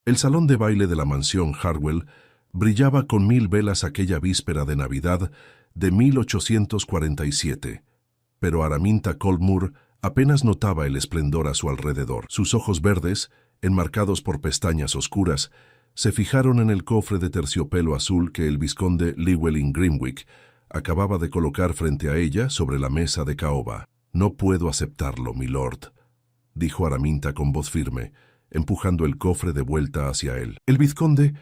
El salón de baile de la mansión Harwell brillaba con 1000 velas aquella víspera de Navidad de 1847, pero Araminta Colmore apenas notaba el esplendor a su alrededor. Sus ojos verdes, enmarcados por pestañas oscuras, se fijaron en el cofre de terciopelo azul que el vizconde Llewellyn Grimwick acababa de colocar frente a ella sobre la mesa de caoba. «No puedo aceptarlo, milord», dijo Araminta con voz firme, empujando el cofre de vuelta hacia él. El vizconde,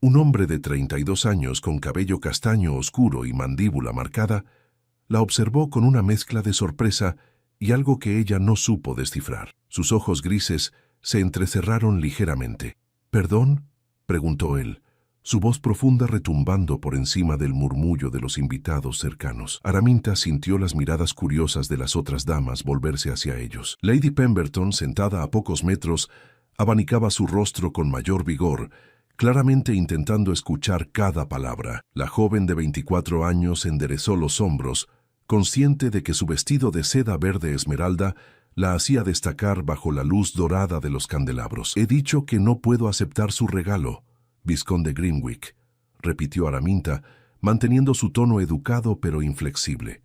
un hombre de 32 años con cabello castaño oscuro y mandíbula marcada, la observó con una mezcla de sorpresa y algo que ella no supo descifrar. Sus ojos grises se entrecerraron ligeramente. «¿Perdón?», preguntó él, su voz profunda retumbando por encima del murmullo de los invitados cercanos. Araminta sintió las miradas curiosas de las otras damas volverse hacia ellos. Lady Pemberton, sentada a pocos metros, abanicaba su rostro con mayor vigor, claramente intentando escuchar cada palabra. La joven de 24 años enderezó los hombros, consciente de que su vestido de seda verde esmeralda la hacía destacar bajo la luz dorada de los candelabros. «He dicho que no puedo aceptar su regalo, vizconde Grimwick», repitió Araminta, manteniendo su tono educado pero inflexible.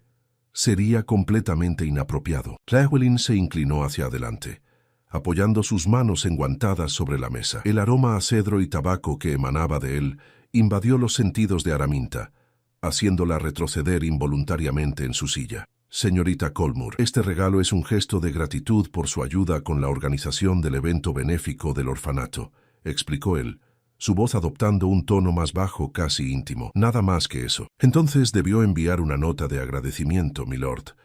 «Sería completamente inapropiado». Llewellyn se inclinó hacia adelante, apoyando sus manos enguantadas sobre la mesa. El aroma a cedro y tabaco que emanaba de él invadió los sentidos de Araminta, haciéndola retroceder involuntariamente en su silla. «Señorita Colmore, este regalo es un gesto de gratitud por su ayuda con la organización del evento benéfico del orfanato», explicó él, su voz adoptando un tono más bajo, casi íntimo. «Nada más que eso». «Entonces debió enviar una nota de agradecimiento, milord»,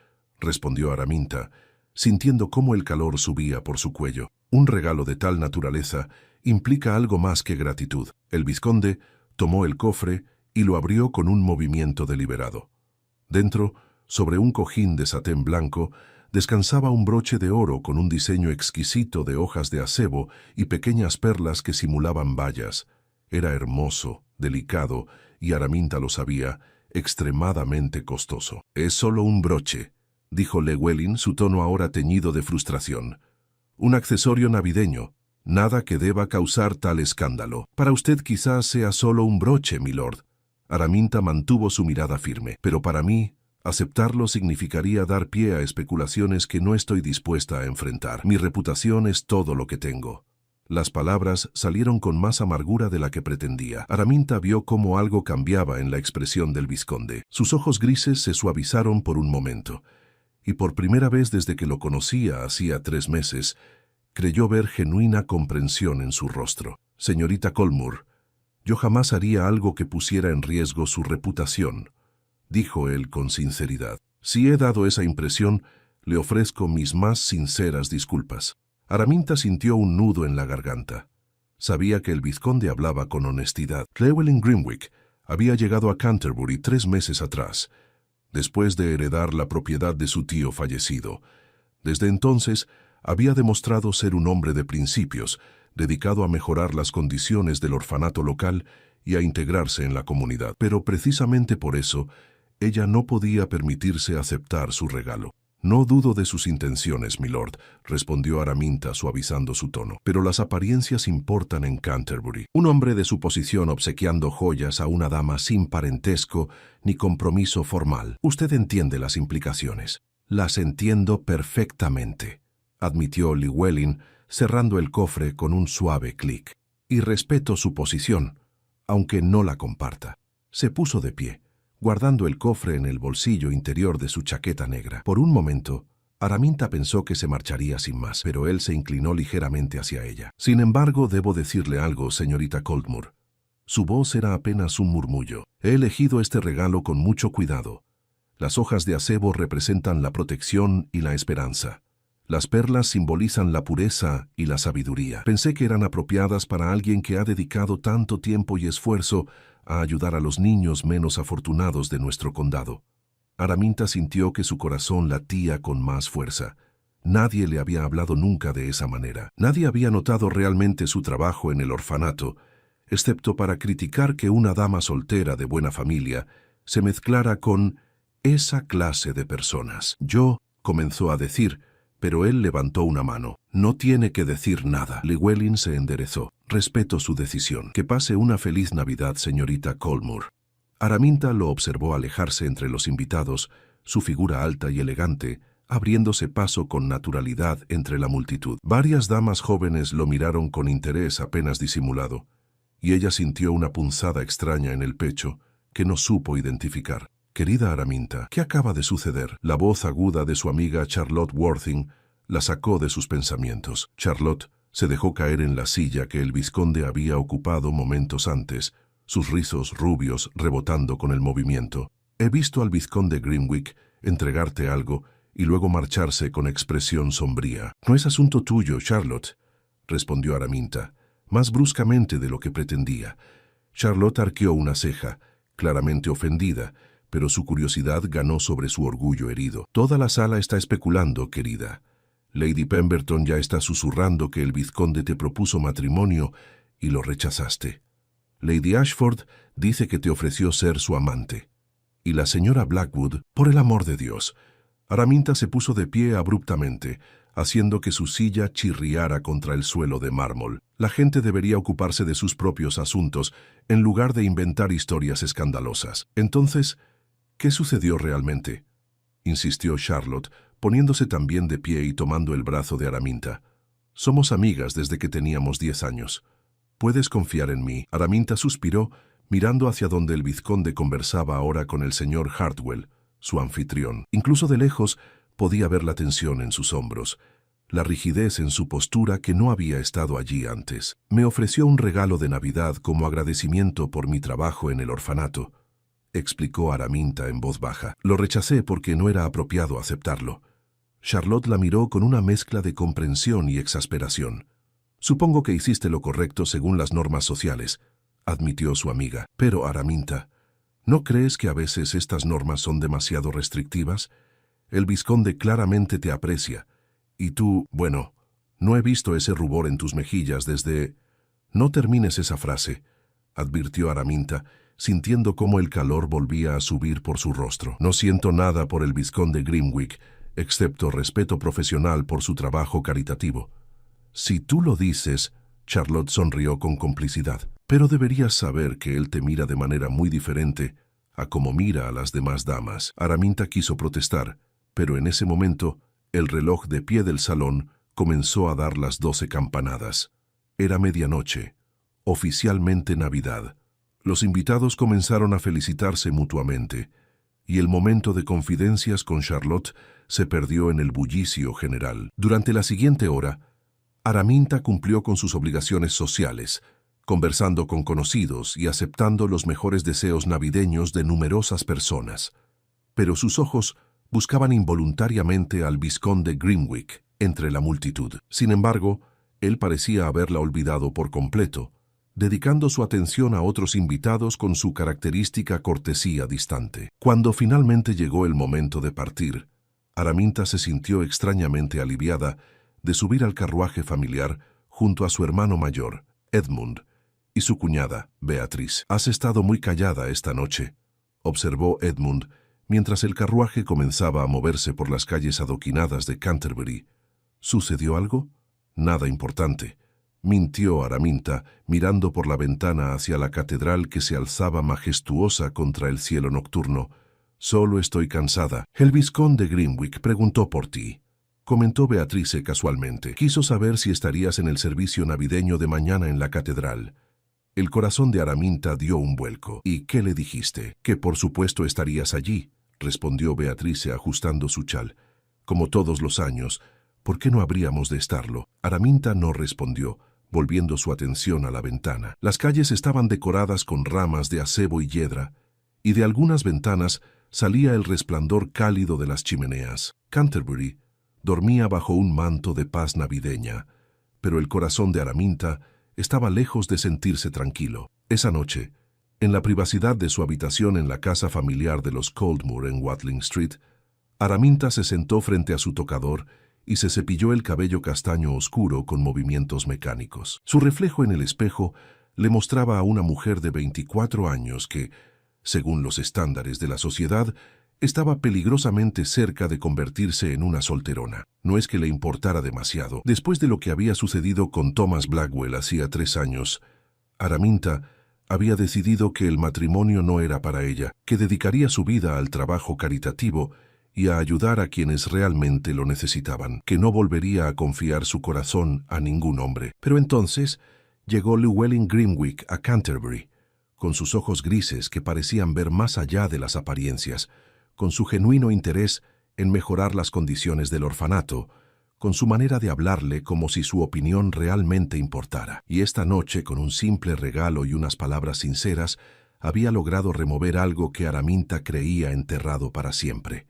respondió Araminta, sintiendo cómo el calor subía por su cuello. Un regalo de tal naturaleza implica algo más que gratitud. El vizconde tomó el cofre y lo abrió con un movimiento deliberado. Dentro, sobre un cojín de satén blanco, descansaba un broche de oro con un diseño exquisito de hojas de acebo y pequeñas perlas que simulaban bayas. Era hermoso, delicado, y Araminta lo sabía, extremadamente costoso. «Es solo un broche», dijo Llewellyn, su tono ahora teñido de frustración. «Un accesorio navideño. Nada que deba causar tal escándalo. Para usted quizás sea solo un broche, milord». Araminta mantuvo su mirada firme. «Pero para mí, aceptarlo significaría dar pie a especulaciones que no estoy dispuesta a enfrentar. Mi reputación es todo lo que tengo». Las palabras salieron con más amargura de la que pretendía. Araminta vio cómo algo cambiaba en la expresión del vizconde. Sus ojos grises se suavizaron por un momento, y por primera vez desde que lo conocía hacía 3 meses, creyó ver genuina comprensión en su rostro. «Señorita Colmore, yo jamás haría algo que pusiera en riesgo su reputación», dijo él con sinceridad. «Si he dado esa impresión, le ofrezco mis más sinceras disculpas». Araminta sintió un nudo en la garganta. Sabía que el vizconde hablaba con honestidad. Llewellyn Grimwick había llegado a Canterbury 3 meses atrás, después de heredar la propiedad de su tío fallecido. Desde entonces, había demostrado ser un hombre de principios, dedicado a mejorar las condiciones del orfanato local y a integrarse en la comunidad. Pero precisamente por eso, ella no podía permitirse aceptar su regalo. «No dudo de sus intenciones, milord», respondió Araminta suavizando su tono. «Pero las apariencias importan en Canterbury. Un hombre de su posición obsequiando joyas a una dama sin parentesco ni compromiso formal. Usted entiende las implicaciones». «Las entiendo perfectamente», admitió Llewellyn, cerrando el cofre con un suave clic. «Y respeto su posición, aunque no la comparta». Se puso de pie, guardando el cofre en el bolsillo interior de su chaqueta negra. Por un momento, Araminta pensó que se marcharía sin más, pero él se inclinó ligeramente hacia ella. «Sin embargo, debo decirle algo, señorita Colmore». Su voz era apenas un murmullo. «He elegido este regalo con mucho cuidado. Las hojas de acebo representan la protección y la esperanza. Las perlas simbolizan la pureza y la sabiduría. Pensé que eran apropiadas para alguien que ha dedicado tanto tiempo y esfuerzo a ayudar a los niños menos afortunados de nuestro condado». Araminta sintió que su corazón latía con más fuerza. Nadie le había hablado nunca de esa manera. Nadie había notado realmente su trabajo en el orfanato, excepto para criticar que una dama soltera de buena familia se mezclara con esa clase de personas. «Yo», comenzó a decir, pero él levantó una mano. «No tiene que decir nada». Llewellyn se enderezó. «Respeto su decisión. Que pase una feliz Navidad, señorita Colmore». Araminta lo observó alejarse entre los invitados, su figura alta y elegante, abriéndose paso con naturalidad entre la multitud. Varias damas jóvenes lo miraron con interés apenas disimulado, y ella sintió una punzada extraña en el pecho que no supo identificar. «Querida Araminta, ¿qué acaba de suceder?». La voz aguda de su amiga Charlotte Worthing la sacó de sus pensamientos. Charlotte se dejó caer en la silla que el vizconde había ocupado momentos antes, sus rizos rubios rebotando con el movimiento. «He visto al vizconde Grimwig entregarte algo y luego marcharse con expresión sombría». «No es asunto tuyo, Charlotte», respondió Araminta, más bruscamente de lo que pretendía. Charlotte arqueó una ceja, claramente ofendida, pero su curiosidad ganó sobre su orgullo herido. «Toda la sala está especulando, querida. Lady Pemberton ya está susurrando que el vizconde te propuso matrimonio y lo rechazaste. Lady Ashford dice que te ofreció ser su amante. Y la señora Blackwood, por el amor de Dios». Araminta se puso de pie abruptamente, haciendo que su silla chirriara contra el suelo de mármol. La gente debería ocuparse de sus propios asuntos, en lugar de inventar historias escandalosas. «Entonces, ¿qué sucedió realmente?», insistió Charlotte, poniéndose también de pie y tomando el brazo de Araminta. «Somos amigas desde que teníamos 10 años. Puedes confiar en mí». Araminta suspiró, mirando hacia donde el vizconde conversaba ahora con el señor Hartwell, su anfitrión. Incluso de lejos podía ver la tensión en sus hombros, la rigidez en su postura que no había estado allí antes. «Me ofreció un regalo de Navidad como agradecimiento por mi trabajo en el orfanato», explicó Araminta en voz baja. «Lo rechacé porque no era apropiado aceptarlo». Charlotte la miró con una mezcla de comprensión y exasperación. «Supongo que hiciste lo correcto según las normas sociales», admitió su amiga. «Pero, Araminta, ¿no crees que a veces estas normas son demasiado restrictivas? El vizconde claramente te aprecia, y tú, bueno, no he visto ese rubor en tus mejillas desde...». «No termines esa frase», advirtió Araminta, sintiendo cómo el calor volvía a subir por su rostro. «No siento nada por el vizconde Grimwig, excepto respeto profesional por su trabajo caritativo». «Si tú lo dices», Charlotte sonrió con complicidad. «Pero deberías saber que él te mira de manera muy diferente a como mira a las demás damas». Araminta quiso protestar, pero en ese momento el reloj de pie del salón comenzó a dar las 12 campanadas. Era medianoche, oficialmente Navidad. Los invitados comenzaron a felicitarse mutuamente, y el momento de confidencias con Charlotte se perdió en el bullicio general. Durante la siguiente hora, Araminta cumplió con sus obligaciones sociales, conversando con conocidos y aceptando los mejores deseos navideños de numerosas personas. Pero sus ojos buscaban involuntariamente al vizconde Grimwig entre la multitud. Sin embargo, él parecía haberla olvidado por completo, dedicando su atención a otros invitados con su característica cortesía distante. Cuando finalmente llegó el momento de partir, Araminta se sintió extrañamente aliviada de subir al carruaje familiar junto a su hermano mayor, Edmund, y su cuñada, Beatriz. «Has estado muy callada esta noche», observó Edmund, mientras el carruaje comenzaba a moverse por las calles adoquinadas de Canterbury. «¿Sucedió algo?». «Nada importante», mintió Araminta, mirando por la ventana hacia la catedral que se alzaba majestuosa contra el cielo nocturno. «Solo estoy cansada». «El vizconde Grimwig preguntó por ti», comentó Beatrice casualmente. «Quiso saber si estarías en el servicio navideño de mañana en la catedral». El corazón de Araminta dio un vuelco. «¿Y qué le dijiste?». «Que por supuesto estarías allí», respondió Beatrice ajustando su chal. «Como todos los años, ¿por qué no habríamos de estarlo?». Araminta no respondió, volviendo su atención a la ventana. Las calles estaban decoradas con ramas de acebo y yedra, y de algunas ventanas salía el resplandor cálido de las chimeneas. Canterbury dormía bajo un manto de paz navideña, pero el corazón de Araminta estaba lejos de sentirse tranquilo. Esa noche, en la privacidad de su habitación en la casa familiar de los Coldmoor en Watling Street, Araminta se sentó frente a su tocador y se cepilló el cabello castaño oscuro con movimientos mecánicos. Su reflejo en el espejo le mostraba a una mujer de 24 años que, según los estándares de la sociedad, Estaba peligrosamente cerca de convertirse en una solterona. No es que le importara demasiado. Después de lo que había sucedido con Thomas Blackwell hacía 3 años, Araminta había decidido que el matrimonio no era para ella, que dedicaría su vida al trabajo caritativo y a ayudar a quienes realmente lo necesitaban, que no volvería a confiar su corazón a ningún hombre. Pero entonces llegó Llewellyn Grimwick a Canterbury, con sus ojos grises que parecían ver más allá de las apariencias, con su genuino interés en mejorar las condiciones del orfanato, con su manera de hablarle como si su opinión realmente importara. Y esta noche, con un simple regalo y unas palabras sinceras, había logrado remover algo que Araminta creía enterrado para siempre.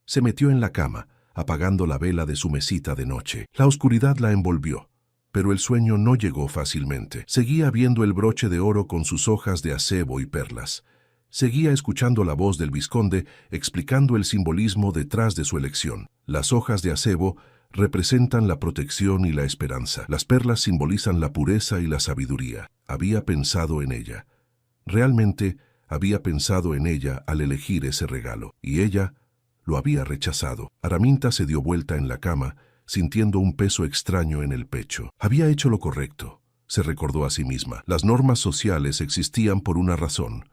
Se metió en la cama, apagando la vela de su mesita de noche. La oscuridad la envolvió, pero el sueño no llegó fácilmente. Seguía viendo el broche de oro con sus hojas de acebo y perlas. Seguía escuchando la voz del vizconde explicando el simbolismo detrás de su elección. Las hojas de acebo representan la protección y la esperanza. Las perlas simbolizan la pureza y la sabiduría. Había pensado en ella. Realmente había pensado en ella al elegir ese regalo. Y ella lo había rechazado. Araminta se dio vuelta en la cama, sintiendo un peso extraño en el pecho. Había hecho lo correcto, se recordó a sí misma. Las normas sociales existían por una razón.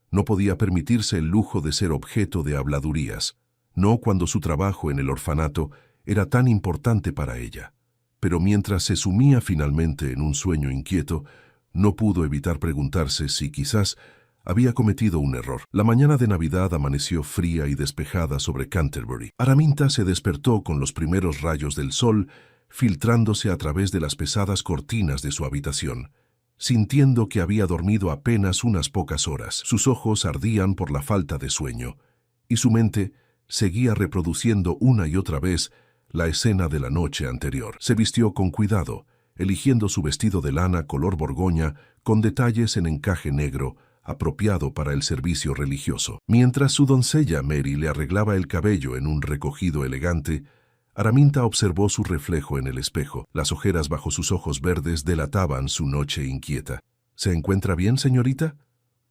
No podía permitirse el lujo de ser objeto de habladurías, no cuando su trabajo en el orfanato era tan importante para ella. Pero mientras se sumía finalmente en un sueño inquieto, no pudo evitar preguntarse si quizás había cometido un error. La mañana de Navidad amaneció fría y despejada sobre Canterbury. Araminta se despertó con los primeros rayos del sol filtrándose a través de las pesadas cortinas de su habitación, sintiendo que había dormido apenas unas pocas horas. Sus ojos ardían por la falta de sueño, y su mente seguía reproduciendo una y otra vez la escena de la noche anterior. Se vistió con cuidado, eligiendo su vestido de lana color borgoña con detalles en encaje negro, apropiado para el servicio religioso. Mientras su doncella Mary le arreglaba el cabello en un recogido elegante, Araminta observó su reflejo en el espejo. Las ojeras bajo sus ojos verdes delataban su noche inquieta. ¿Se encuentra bien, señorita?,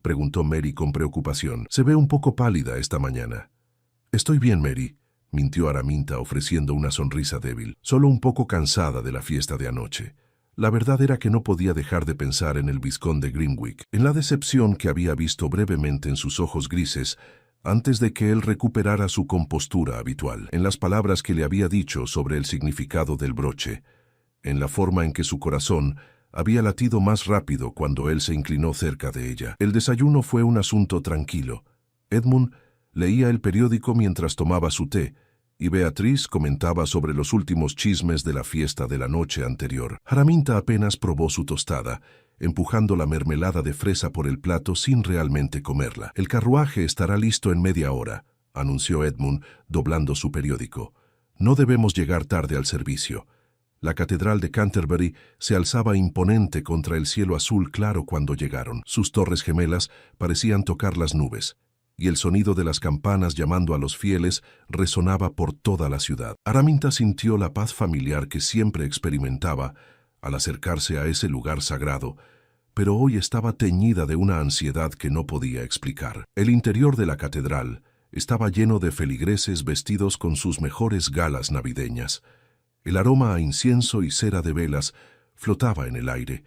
preguntó Mary con preocupación. Se ve un poco pálida esta mañana. Estoy bien, Mary, mintió Araminta ofreciendo una sonrisa débil. Solo un poco cansada de la fiesta de anoche. La verdad era que no podía dejar de pensar en el vizconde Grimwick, en la decepción que había visto brevemente en sus ojos grises antes de que él recuperara su compostura habitual, en las palabras que le había dicho sobre el significado del broche, en la forma en que su corazón había latido más rápido cuando él se inclinó cerca de ella. El desayuno fue un asunto tranquilo. Edmund leía el periódico mientras tomaba su té, y Beatriz comentaba sobre los últimos chismes de la fiesta de la noche anterior. Araminta apenas probó su tostada, empujando la mermelada de fresa por el plato sin realmente comerla. El carruaje estará listo en media hora, anunció Edmund, doblando su periódico. No debemos llegar tarde al servicio. La catedral de Canterbury se alzaba imponente contra el cielo azul claro cuando llegaron. Sus torres gemelas parecían tocar las nubes, y el sonido de las campanas llamando a los fieles resonaba por toda la ciudad. Araminta sintió la paz familiar que siempre experimentaba al acercarse a ese lugar sagrado, pero hoy estaba teñida de una ansiedad que no podía explicar. El interior de la catedral estaba lleno de feligreses vestidos con sus mejores galas navideñas. El aroma a incienso y cera de velas flotaba en el aire,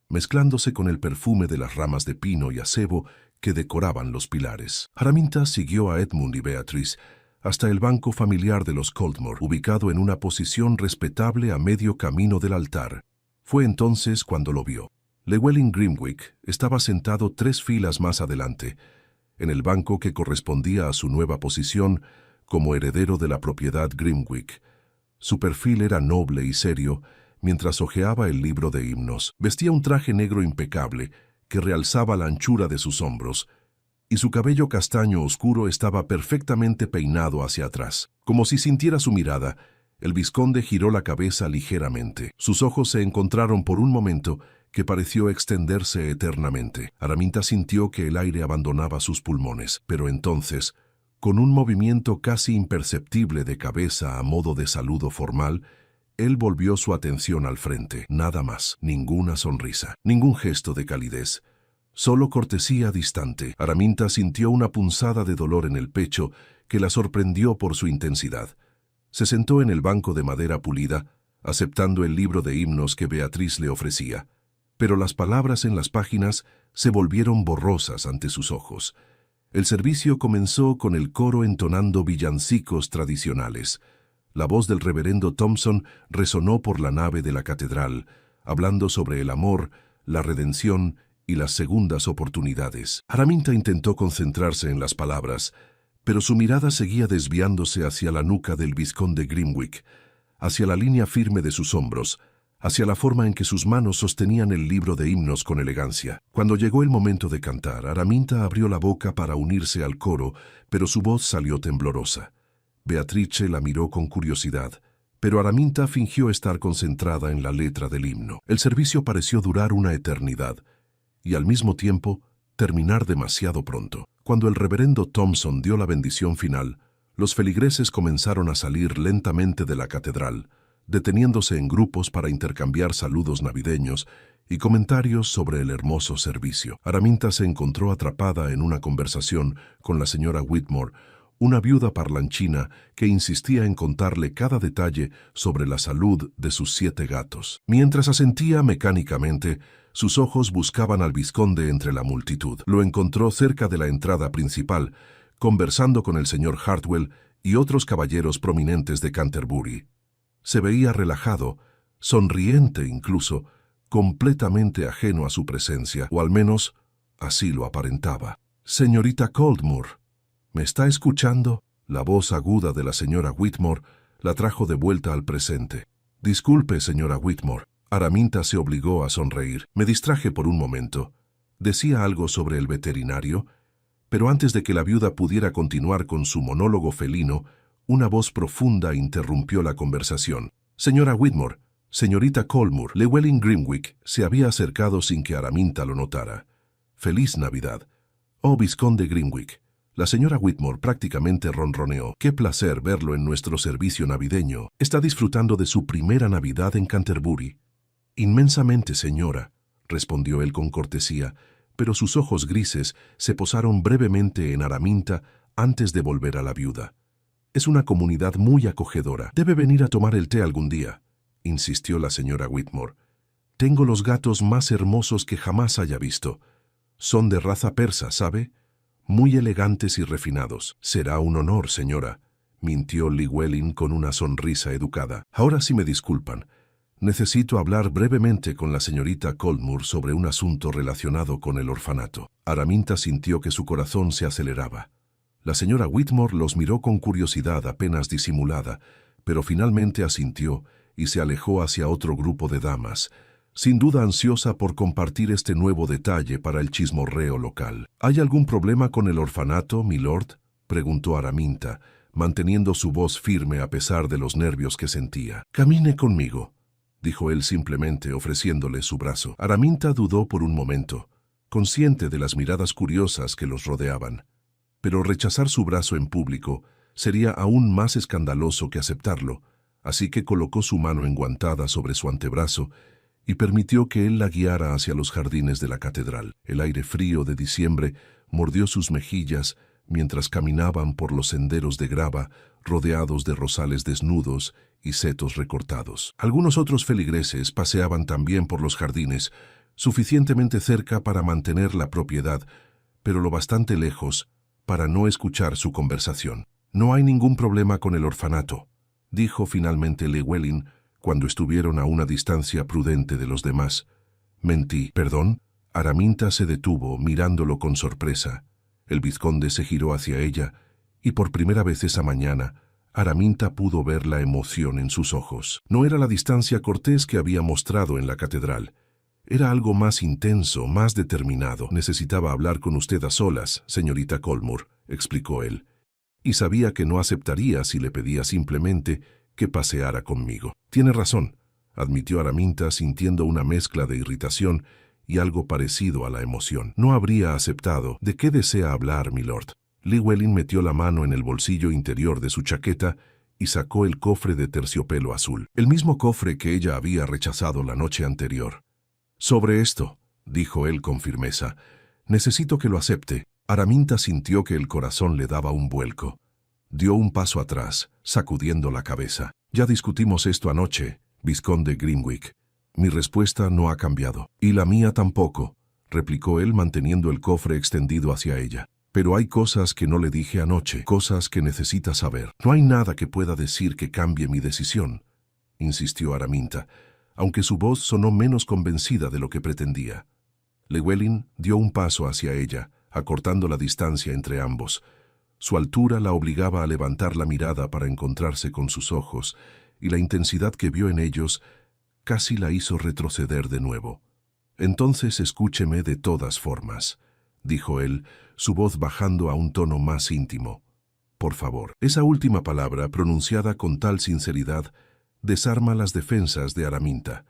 mezclándose con el perfume de las ramas de pino y acebo que decoraban los pilares. Araminta siguió a Edmund y Beatriz hasta el banco familiar de los Coldmore, ubicado en una posición respetable a medio camino del altar. Fue entonces cuando lo vio. Llewellyn Grimwick estaba sentado 3 filas más adelante, en el banco que correspondía a su nueva posición como heredero de la propiedad Grimwick. Su perfil era noble y serio mientras hojeaba el libro de himnos. Vestía un traje negro impecable que realzaba la anchura de sus hombros, y su cabello castaño oscuro estaba perfectamente peinado hacia atrás. Como si sintiera su mirada, el vizconde giró la cabeza ligeramente. Sus ojos se encontraron por un momento que pareció extenderse eternamente. Araminta sintió que el aire abandonaba sus pulmones, pero entonces, con un movimiento casi imperceptible de cabeza a modo de saludo formal, él volvió su atención al frente. Nada más, ninguna sonrisa, ningún gesto de calidez, Solo cortesía distante. Araminta sintió una punzada de dolor en el pecho que la sorprendió por su intensidad. Se sentó en el banco de madera pulida, aceptando el libro de himnos que Beatriz le ofrecía. Pero las palabras en las páginas se volvieron borrosas ante sus ojos. El servicio comenzó con el coro entonando villancicos tradicionales. La voz del reverendo Thompson resonó por la nave de la catedral, hablando sobre el amor, la redención y las segundas oportunidades. Araminta intentó concentrarse en las palabras, pero su mirada seguía desviándose hacia la nuca del vizconde Grimwick, hacia la línea firme de sus hombros, hacia la forma en que sus manos sostenían el libro de himnos con elegancia. Cuando llegó el momento de cantar, Araminta abrió la boca para unirse al coro, pero su voz salió temblorosa. Beatrice la miró con curiosidad, pero Araminta fingió estar concentrada en la letra del himno. El servicio pareció durar una eternidad, y al mismo tiempo terminar demasiado pronto. Cuando el reverendo Thompson dio la bendición final, los feligreses comenzaron a salir lentamente de la catedral, deteniéndose en grupos para intercambiar saludos navideños y comentarios sobre el hermoso servicio. Araminta se encontró atrapada en una conversación con la señora Whitmore, una viuda parlanchina que insistía en contarle cada detalle sobre la salud de sus 7 gatos. Mientras asentía mecánicamente, sus ojos buscaban al vizconde entre la multitud. Lo encontró cerca de la entrada principal, conversando con el señor Hartwell y otros caballeros prominentes de Canterbury. Se veía relajado, sonriente incluso, completamente ajeno a su presencia, o al menos así lo aparentaba. «Señorita Coldmoor, ¿me está escuchando?». La voz aguda de la señora Whitmore la trajo de vuelta al presente. «Disculpe, señora Whitmore». Araminta se obligó a sonreír. «Me distraje por un momento. Decía algo sobre el veterinario», pero antes de que la viuda pudiera continuar con su monólogo felino, una voz profunda interrumpió la conversación. «Señora Whitmore, señorita Coldmoor». Llewellyn Grimwick se había acercado sin que Araminta lo notara. «Feliz Navidad». «Oh, vizconde Grimwick». La señora Whitmore prácticamente ronroneó. «Qué placer verlo en nuestro servicio navideño. ¿Está disfrutando de su primera Navidad en Canterbury?». «Inmensamente, señora», respondió él con cortesía, pero sus ojos grises se posaron brevemente en Araminta antes de volver a la viuda. «Es una comunidad muy acogedora. Debe venir a tomar el té algún día», insistió la señora Whitmore. «Tengo los gatos más hermosos que jamás haya visto. Son de raza persa, ¿sabe? Muy elegantes y refinados». «Será un honor, señora», mintió Llewellyn con una sonrisa educada. «Ahora sí me disculpan. Necesito hablar brevemente con la señorita Coldmoor sobre un asunto relacionado con el orfanato». Araminta sintió que su corazón se aceleraba. La señora Whitmore los miró con curiosidad apenas disimulada, pero finalmente asintió y se alejó hacia otro grupo de damas, sin duda ansiosa por compartir este nuevo detalle para el chismorreo local. «¿Hay algún problema con el orfanato, milord?», preguntó Araminta, manteniendo su voz firme a pesar de los nervios que sentía. «Camine conmigo», dijo él simplemente ofreciéndole su brazo. Araminta dudó por un momento, consciente de las miradas curiosas que los rodeaban. Pero rechazar su brazo en público sería aún más escandaloso que aceptarlo, así que colocó su mano enguantada sobre su antebrazo y permitió que él la guiara hacia los jardines de la catedral. El aire frío de diciembre mordió sus mejillas mientras caminaban por los senderos de grava rodeados de rosales desnudos y setos recortados. Algunos otros feligreses paseaban también por los jardines, suficientemente cerca para mantener la propiedad, pero lo bastante lejos para no escuchar su conversación. «No hay ningún problema con el orfanato», dijo finalmente Llewellyn cuando estuvieron a una distancia prudente de los demás. «Mentí». «¿Perdón?». Araminta se detuvo, mirándolo con sorpresa. El vizconde se giró hacia ella, y por primera vez esa mañana, Araminta pudo ver la emoción en sus ojos. No era la distancia cortés que había mostrado en la catedral. Era algo más intenso, más determinado. «Necesitaba hablar con usted a solas, señorita Coldmoor», explicó él. «Y sabía que no aceptaría si le pedía simplemente que paseara conmigo». «Tiene razón», admitió Araminta sintiendo una mezcla de irritación y algo parecido a la emoción. «No habría aceptado». «¿De qué desea hablar, milord?». Llewellyn metió la mano en el bolsillo interior de su chaqueta y sacó el cofre de terciopelo azul, el mismo cofre que ella había rechazado la noche anterior. «Sobre esto», dijo él con firmeza, Necesito que lo acepte. Araminta sintió que el corazón le daba un vuelco. Dio un paso atrás, sacudiendo la cabeza. Ya discutimos esto anoche, vizconde Grimwig. Mi respuesta no ha cambiado. Y la mía tampoco, replicó él manteniendo el cofre extendido hacia ella. Pero hay cosas que no le dije anoche, cosas que necesita saber. No hay nada que pueda decir que cambie mi decisión, insistió Araminta, aunque su voz sonó menos convencida de lo que pretendía. Llywelyn dio un paso hacia ella, acortando la distancia entre ambos. Su altura la obligaba a levantar la mirada para encontrarse con sus ojos, y la intensidad que vio en ellos casi la hizo retroceder de nuevo. Entonces escúcheme de todas formas, dijo él, su voz bajando a un tono más íntimo. Por favor. Esa última palabra, pronunciada con tal sinceridad, desarma las defensas de Araminta.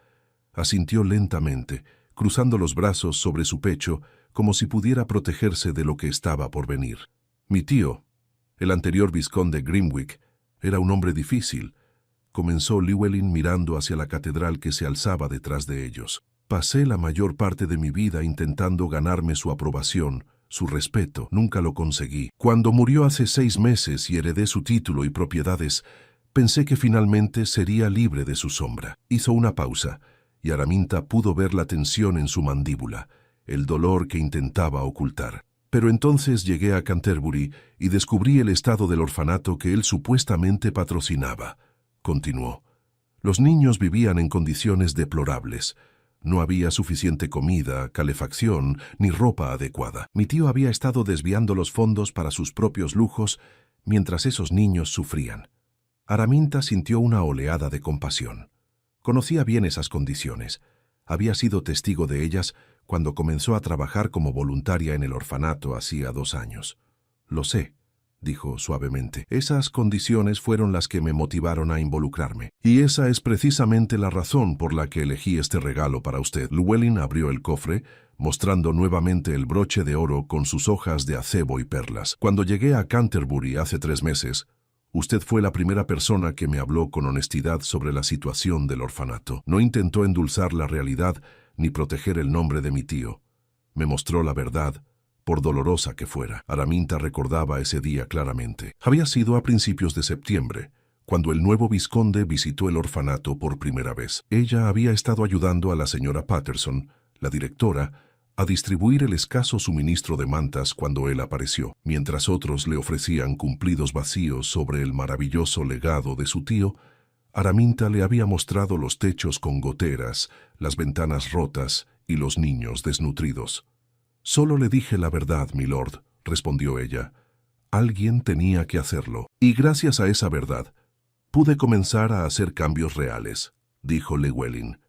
Asintió lentamente, cruzando los brazos sobre su pecho, como si pudiera protegerse de lo que estaba por venir. Mi tío, el anterior vizconde Grimwig, era un hombre difícil, comenzó Llywelyn mirando hacia la catedral que se alzaba detrás de ellos. Pasé la mayor parte de mi vida intentando ganarme su aprobación, su respeto. Nunca lo conseguí. Cuando murió hace 6 meses y heredé su título y propiedades, pensé que finalmente sería libre de su sombra. Hizo una pausa, y Araminta pudo ver la tensión en su mandíbula, el dolor que intentaba ocultar. Pero entonces llegué a Canterbury y descubrí el estado del orfanato que él supuestamente patrocinaba. Continuó. Los niños vivían en condiciones deplorables. No había suficiente comida, calefacción, ni ropa adecuada. Mi tío había estado desviando los fondos para sus propios lujos mientras esos niños sufrían. Araminta sintió una oleada de compasión. Conocía bien esas condiciones. Había sido testigo de ellas cuando comenzó a trabajar como voluntaria en el orfanato hacía 2 años. Lo sé, dijo suavemente. Esas condiciones fueron las que me motivaron a involucrarme. Y esa es precisamente la razón por la que elegí este regalo para usted. Llywelyn abrió el cofre, mostrando nuevamente el broche de oro con sus hojas de acebo y perlas. Cuando llegué a Canterbury hace 3 meses, usted fue la primera persona que me habló con honestidad sobre la situación del orfanato. No intentó endulzar la realidad ni proteger el nombre de mi tío. Me mostró la verdad, por dolorosa que fuera. Araminta recordaba ese día claramente. Había sido a principios de septiembre, cuando el nuevo vizconde visitó el orfanato por primera vez. Ella había estado ayudando a la señora Patterson, la directora, a distribuir el escaso suministro de mantas cuando él apareció, mientras otros le ofrecían cumplidos vacíos sobre el maravilloso legado de su tío. Araminta le había mostrado los techos con goteras, las ventanas rotas y los niños desnutridos. «Solo le dije la verdad, milord», respondió ella. «Alguien tenía que hacerlo. Y gracias a esa verdad, pude comenzar a hacer cambios reales», dijo Llywelyn.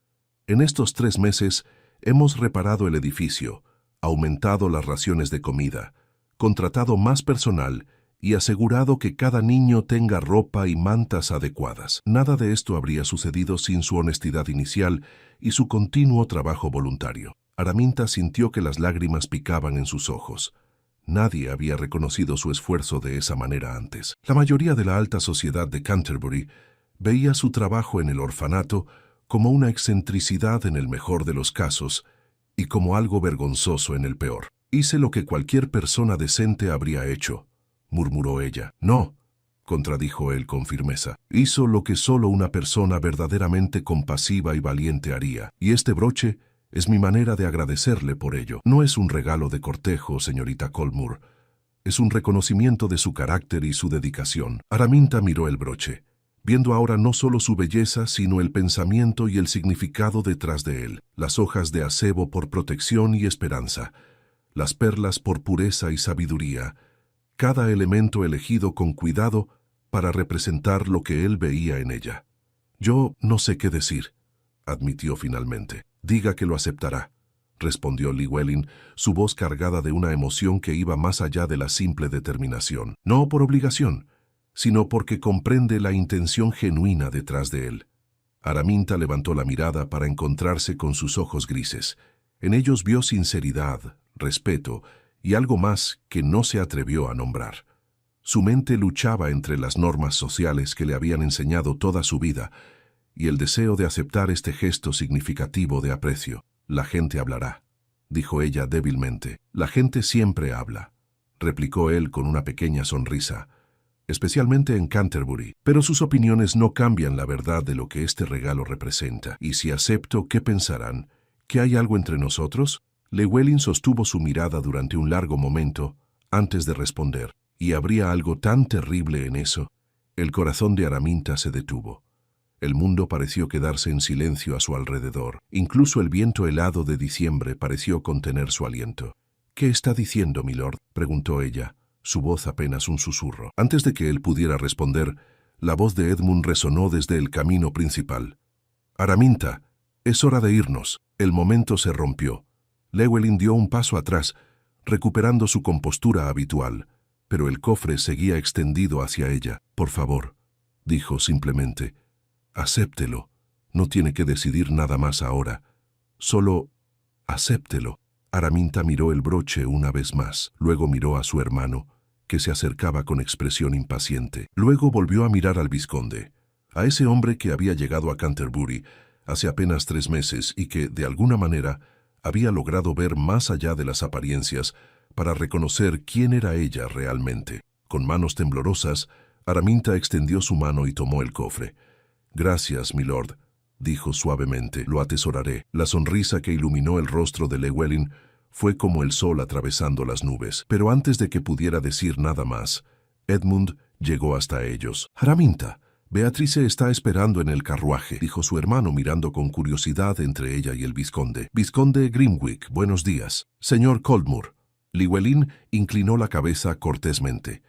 «En estos 3 meses hemos reparado el edificio, aumentado las raciones de comida, contratado más personal y asegurado que cada niño tenga ropa y mantas adecuadas. Nada de esto habría sucedido sin su honestidad inicial y su continuo trabajo voluntario». Araminta sintió que las lágrimas picaban en sus ojos. Nadie había reconocido su esfuerzo de esa manera antes. La mayoría de la alta sociedad de Canterbury veía su trabajo en el orfanato como una excentricidad en el mejor de los casos y como algo vergonzoso en el peor. «Hice lo que cualquier persona decente habría hecho», murmuró ella. «No», contradijo él con firmeza. «Hizo lo que solo una persona verdaderamente compasiva y valiente haría. Y este broche es mi manera de agradecerle por ello. No es un regalo de cortejo, señorita Colmore. Es un reconocimiento de su carácter y su dedicación». Araminta miró el broche, viendo ahora no solo su belleza, sino el pensamiento y el significado detrás de él. Las hojas de acebo por protección y esperanza, las perlas por pureza y sabiduría, cada elemento elegido con cuidado para representar lo que él veía en ella. «Yo no sé qué decir», admitió finalmente. «Diga que lo aceptará», respondió Llywelyn, su voz cargada de una emoción que iba más allá de la simple determinación. No por obligación, sino porque comprende la intención genuina detrás de él. Araminta levantó la mirada para encontrarse con sus ojos grises. En ellos vio sinceridad, respeto y algo más que no se atrevió a nombrar. Su mente luchaba entre las normas sociales que le habían enseñado toda su vida y el deseo de aceptar este gesto significativo de aprecio. «La gente hablará», dijo ella débilmente. La gente siempre habla, replicó él con una pequeña sonrisa, especialmente en Canterbury, pero sus opiniones no cambian la verdad de lo que este regalo representa. Y si acepto, ¿qué pensarán? ¿Que hay algo entre nosotros? Llewellyn sostuvo su mirada durante un largo momento antes de responder. ¿Y habría algo tan terrible en eso? El corazón de Araminta se detuvo. El mundo pareció quedarse en silencio a su alrededor. Incluso el viento helado de diciembre pareció contener su aliento. «¿Qué está diciendo, milord?», preguntó ella, su voz apenas un susurro. Antes de que él pudiera responder, la voz de Edmund resonó desde el camino principal. «Araminta, es hora de irnos». El momento se rompió. Llewellyn dio un paso atrás, recuperando su compostura habitual, pero el cofre seguía extendido hacia ella. «Por favor», dijo simplemente, «acéptelo. No tiene que decidir nada más ahora. Solo acéptelo». Araminta miró el broche una vez más. Luego miró a su hermano, que se acercaba con expresión impaciente. Luego volvió a mirar al vizconde, a ese hombre que había llegado a Canterbury hace apenas 3 meses y que, de alguna manera, había logrado ver más allá de las apariencias para reconocer quién era ella realmente. Con manos temblorosas, Araminta extendió su mano y tomó el cofre. «Gracias, milord», dijo suavemente, «lo atesoraré». La sonrisa que iluminó el rostro de Llewellyn fue como el sol atravesando las nubes. Pero antes de que pudiera decir nada más, Edmund llegó hasta ellos. «Araminta, Beatrice está esperando en el carruaje», dijo su hermano mirando con curiosidad entre ella y el vizconde. «Vizconde Grimwig, buenos días». «Señor Coldmoor». Llewellyn inclinó la cabeza cortésmente.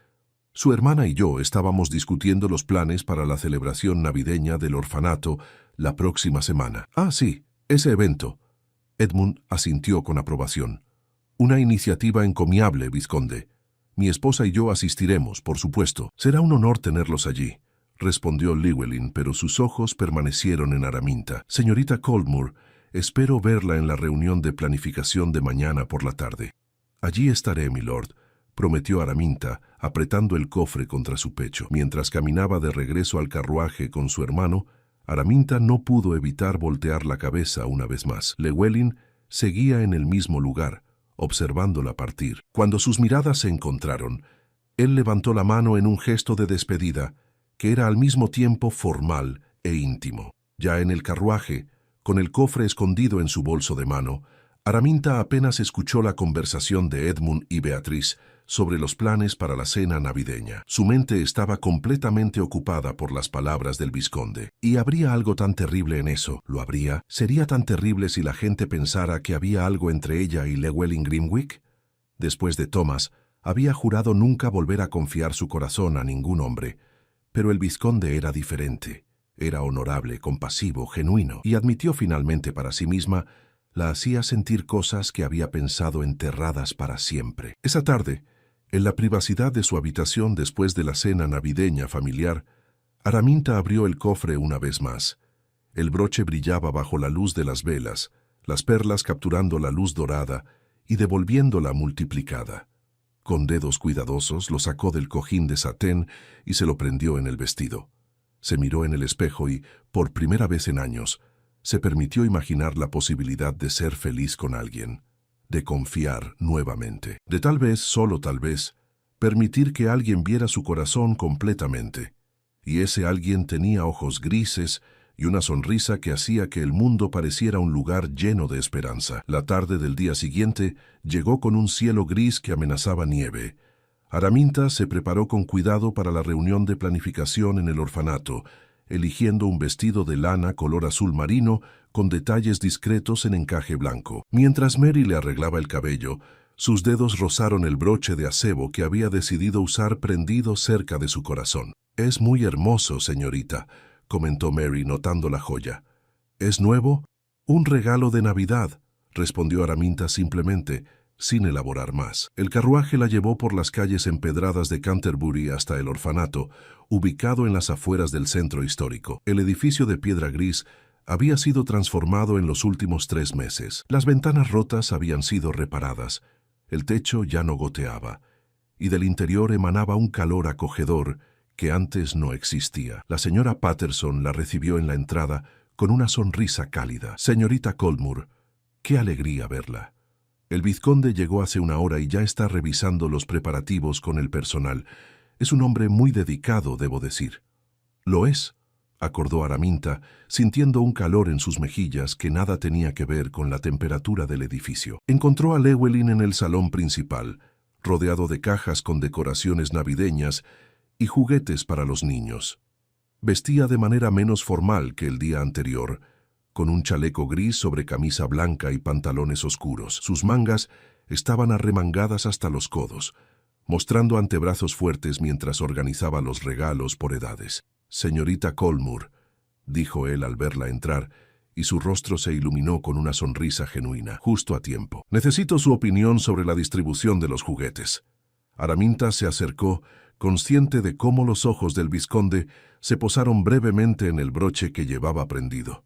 «Su hermana y yo estábamos discutiendo los planes para la celebración navideña del orfanato la próxima semana». «Ah, sí, ese evento». Edmund asintió con aprobación. «Una iniciativa encomiable, vizconde. Mi esposa y yo asistiremos, por supuesto. Será un honor tenerlos allí», respondió Llewellyn, pero sus ojos permanecieron en Araminta. «Señorita Coldmoor, espero verla en la reunión de planificación de mañana por la tarde». «Allí estaré, milord», prometió Araminta, apretando el cofre contra su pecho. Mientras caminaba de regreso al carruaje con su hermano, Araminta no pudo evitar voltear la cabeza una vez más. Llewellyn seguía en el mismo lugar, observándola partir. Cuando sus miradas se encontraron, él levantó la mano en un gesto de despedida, que era al mismo tiempo formal e íntimo. Ya en el carruaje, con el cofre escondido en su bolso de mano, Araminta apenas escuchó la conversación de Edmund y Beatriz sobre los planes para la cena navideña. Su mente estaba completamente ocupada por las palabras del vizconde. ¿Y habría algo tan terrible en eso? ¿Lo habría? ¿Sería tan terrible si la gente pensara que había algo entre ella y Llewellyn Grimwig? Después de Thomas, había jurado nunca volver a confiar su corazón a ningún hombre. Pero el vizconde era diferente. Era honorable, compasivo, genuino, y admitió finalmente para sí misma la hacía sentir cosas que había pensado enterradas para siempre. Esa tarde, en la privacidad de su habitación después de la cena navideña familiar, Araminta abrió el cofre una vez más. El broche brillaba bajo la luz de las velas, las perlas capturando la luz dorada y devolviéndola multiplicada. Con dedos cuidadosos lo sacó del cojín de satén y se lo prendió en el vestido. Se miró en el espejo y, por primera vez en años, se permitió imaginar la posibilidad de ser feliz con alguien, de confiar nuevamente, de tal vez, solo tal vez, permitir que alguien viera su corazón completamente. Y ese alguien tenía ojos grises y una sonrisa que hacía que el mundo pareciera un lugar lleno de esperanza. La tarde del día siguiente llegó con un cielo gris que amenazaba nieve. Araminta se preparó con cuidado para la reunión de planificación en el orfanato, eligiendo un vestido de lana color azul marino con detalles discretos en encaje blanco. Mientras Mary le arreglaba el cabello, sus dedos rozaron el broche de acebo que había decidido usar prendido cerca de su corazón. «Es muy hermoso, señorita», comentó Mary notando la joya. «¿Es nuevo?» «Un regalo de Navidad», respondió Araminta simplemente, sin elaborar más. El carruaje la llevó por las calles empedradas de Canterbury hasta el orfanato, ubicado en las afueras del centro histórico. El edificio de piedra gris había sido transformado en los últimos 3 meses. Las ventanas rotas habían sido reparadas, el techo ya no goteaba, y del interior emanaba un calor acogedor que antes no existía. La señora Patterson la recibió en la entrada con una sonrisa cálida. «Señorita Coldmoor, qué alegría verla». El vizconde llegó hace una hora y ya está revisando los preparativos con el personal. Es un hombre muy dedicado, debo decir. Lo es, acordó Araminta, sintiendo un calor en sus mejillas que nada tenía que ver con la temperatura del edificio. Encontró a Llewellyn en el salón principal, rodeado de cajas con decoraciones navideñas y juguetes para los niños. Vestía de manera menos formal que el día anterior, con un chaleco gris sobre camisa blanca y pantalones oscuros. Sus mangas estaban arremangadas hasta los codos, mostrando antebrazos fuertes mientras organizaba los regalos por edades. «Señorita Colmore», dijo él al verla entrar, y su rostro se iluminó con una sonrisa genuina, justo a tiempo. «Necesito su opinión sobre la distribución de los juguetes». Araminta se acercó, consciente de cómo los ojos del vizconde se posaron brevemente en el broche que llevaba prendido.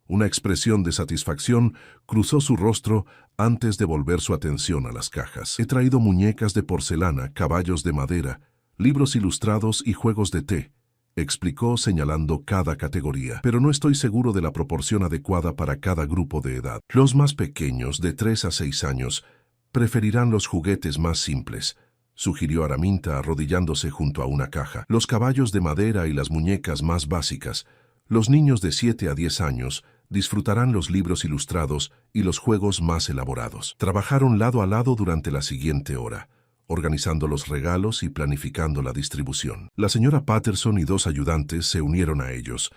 Una expresión de satisfacción cruzó su rostro antes de volver su atención a las cajas. «He traído muñecas de porcelana, caballos de madera, libros ilustrados y juegos de té», explicó señalando cada categoría, «pero no estoy seguro de la proporción adecuada para cada grupo de edad. Los más pequeños, de 3 a 6 años, preferirán los juguetes más simples», sugirió Araminta arrodillándose junto a una caja. «Los caballos de madera y las muñecas más básicas. Los niños de 7 a 10 años disfrutarán los libros ilustrados y los juegos más elaborados». Trabajaron lado a lado durante la siguiente hora, organizando los regalos y planificando la distribución. La señora Patterson y 2 ayudantes se unieron a ellos,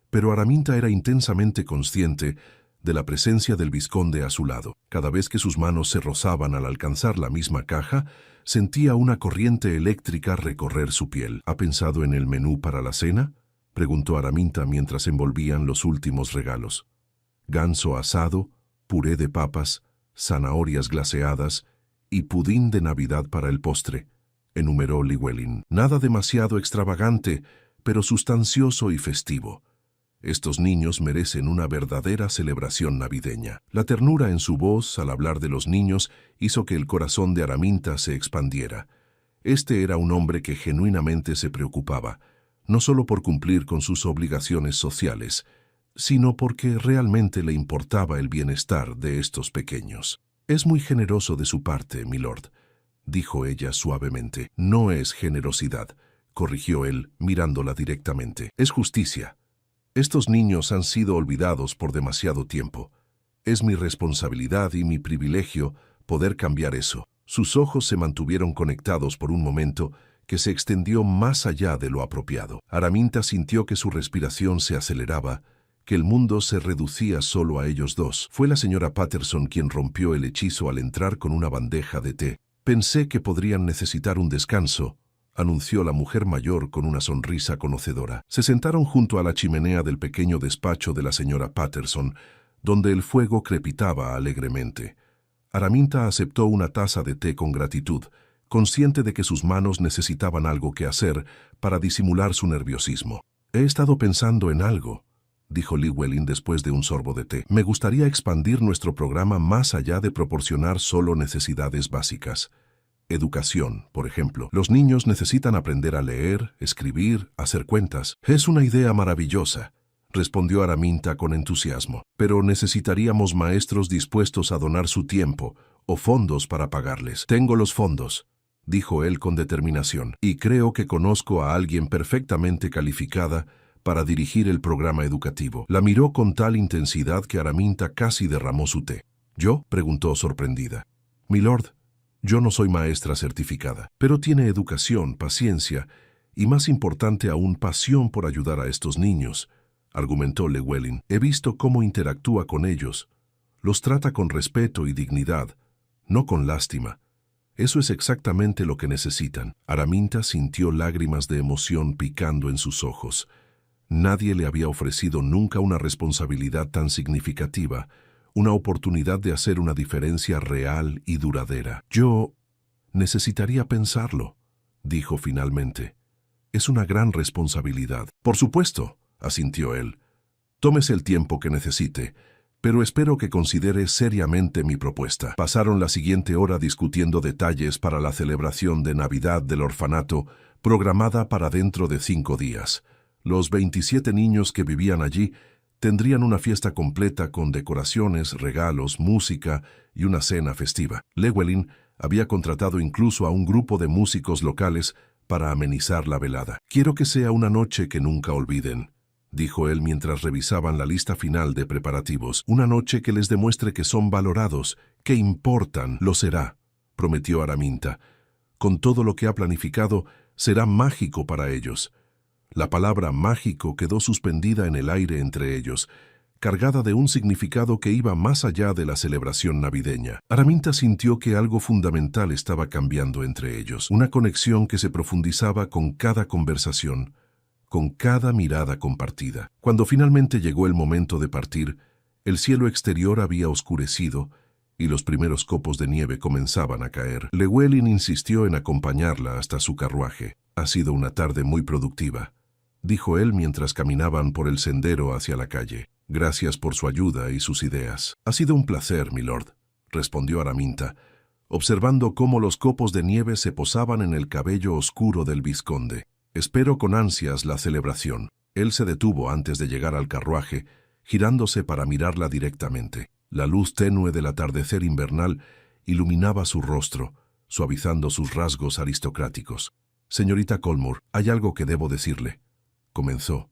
pero Araminta era intensamente consciente de la presencia del vizconde a su lado. Cada vez que sus manos se rozaban al alcanzar la misma caja, sentía una corriente eléctrica recorrer su piel. «¿Ha pensado en el menú para la cena?», preguntó Araminta mientras envolvían los últimos regalos. «Ganso asado, puré de papas, zanahorias glaseadas y pudín de Navidad para el postre», enumeró Llewellyn. «Nada demasiado extravagante, pero sustancioso y festivo. Estos niños merecen una verdadera celebración navideña». La ternura en su voz al hablar de los niños hizo que el corazón de Araminta se expandiera. Este era un hombre que genuinamente se preocupaba, no solo por cumplir con sus obligaciones sociales, sino porque realmente le importaba el bienestar de estos pequeños. «Es muy generoso de su parte, milord», dijo ella suavemente. «No es generosidad», corrigió él, mirándola directamente. «Es justicia. Estos niños han sido olvidados por demasiado tiempo. Es mi responsabilidad y mi privilegio poder cambiar eso». Sus ojos se mantuvieron conectados por un momento que se extendió más allá de lo apropiado. Araminta sintió que su respiración se aceleraba, que el mundo se reducía solo a ellos dos. Fue la señora Patterson quien rompió el hechizo al entrar con una bandeja de té. «Pensé que podrían necesitar un descanso», anunció la mujer mayor con una sonrisa conocedora. Se sentaron junto a la chimenea del pequeño despacho de la señora Patterson, donde el fuego crepitaba alegremente. Araminta aceptó una taza de té con gratitud, consciente de que sus manos necesitaban algo que hacer para disimular su nerviosismo. «He estado pensando en algo», dijo Llewellyn después de un sorbo de té. «Me gustaría expandir nuestro programa más allá de proporcionar solo necesidades básicas. Educación, por ejemplo. Los niños necesitan aprender a leer, escribir, hacer cuentas». «Es una idea maravillosa», respondió Araminta con entusiasmo. «Pero necesitaríamos maestros dispuestos a donar su tiempo o fondos para pagarles». «Tengo los fondos», dijo él con determinación, «y creo que conozco a alguien perfectamente calificada para dirigir el programa educativo». La miró con tal intensidad que Araminta casi derramó su té. «¿Yo?», preguntó sorprendida. «Milord, yo no soy maestra certificada, pero tiene educación, paciencia y, más importante aún, pasión por ayudar a estos niños», argumentó Llewellyn. «He visto cómo interactúa con ellos. Los trata con respeto y dignidad, no con lástima. Eso es exactamente lo que necesitan». Araminta sintió lágrimas de emoción picando en sus ojos. Nadie le había ofrecido nunca una responsabilidad tan significativa, una oportunidad de hacer una diferencia real y duradera. «Yo necesitaría pensarlo», dijo finalmente. «Es una gran responsabilidad». «Por supuesto», asintió él. «Tómese el tiempo que necesite, pero espero que considere seriamente mi propuesta». Pasaron la siguiente hora discutiendo detalles para la celebración de Navidad del orfanato, programada para dentro de 5 días. Los 27 niños que vivían allí Tendrían una fiesta completa con decoraciones, regalos, música y una cena festiva. Llewellyn había contratado incluso a un grupo de músicos locales para amenizar la velada. «Quiero que sea una noche que nunca olviden», dijo él mientras revisaban la lista final de preparativos. «Una noche que les demuestre que son valorados, que importan». «Lo será», prometió Araminta. «Con todo lo que ha planificado, será mágico para ellos». La palabra mágico quedó suspendida en el aire entre ellos, cargada de un significado que iba más allá de la celebración navideña. Araminta sintió que algo fundamental estaba cambiando entre ellos, una conexión que se profundizaba con cada conversación, con cada mirada compartida. Cuando finalmente llegó el momento de partir, el cielo exterior había oscurecido y los primeros copos de nieve comenzaban a caer. Llewellyn insistió en acompañarla hasta su carruaje. «Ha sido una tarde muy productiva», dijo él mientras caminaban por el sendero hacia la calle. «Gracias por su ayuda y sus ideas». «Ha sido un placer, milord», respondió Araminta, observando cómo los copos de nieve se posaban en el cabello oscuro del vizconde. «Espero con ansias la celebración». Él se detuvo antes de llegar al carruaje, girándose para mirarla directamente. La luz tenue del atardecer invernal iluminaba su rostro, suavizando sus rasgos aristocráticos. «Señorita Colmore, hay algo que debo decirle», comenzó,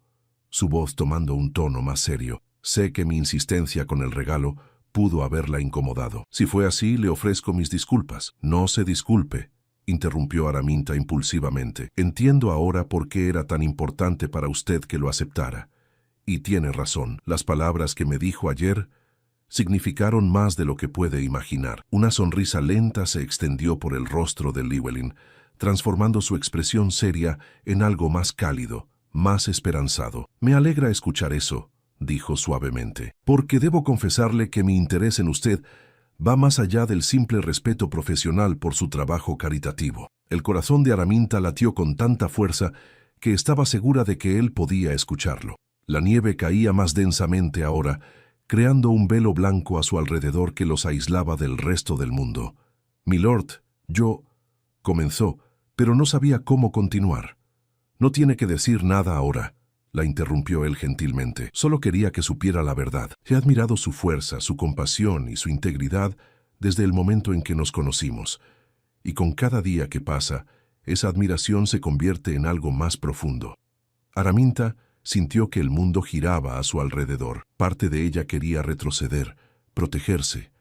su voz tomando un tono más serio. «Sé que mi insistencia con el regalo pudo haberla incomodado. Si fue así, le ofrezco mis disculpas». «No se disculpe», interrumpió Araminta impulsivamente. «Entiendo ahora por qué era tan importante para usted que lo aceptara. Y tiene razón. Las palabras que me dijo ayer significaron más de lo que puede imaginar». Una sonrisa lenta se extendió por el rostro de Llewellyn, transformando su expresión seria en algo más cálido, más esperanzado. «Me alegra escuchar eso», dijo suavemente, «porque debo confesarle que mi interés en usted va más allá del simple respeto profesional por su trabajo caritativo». El corazón de Araminta latió con tanta fuerza que estaba segura de que él podía escucharlo. La nieve caía más densamente ahora, creando un velo blanco a su alrededor que los aislaba del resto del mundo. «Milord, yo…» comenzó, pero no sabía cómo continuar. «No tiene que decir nada ahora», la interrumpió él gentilmente. «Solo quería que supiera la verdad. He admirado su fuerza, su compasión y su integridad desde el momento en que nos conocimos. Y con cada día que pasa, esa admiración se convierte en algo más profundo». Araminta sintió que el mundo giraba a su alrededor. Parte de ella quería retroceder, protegerse,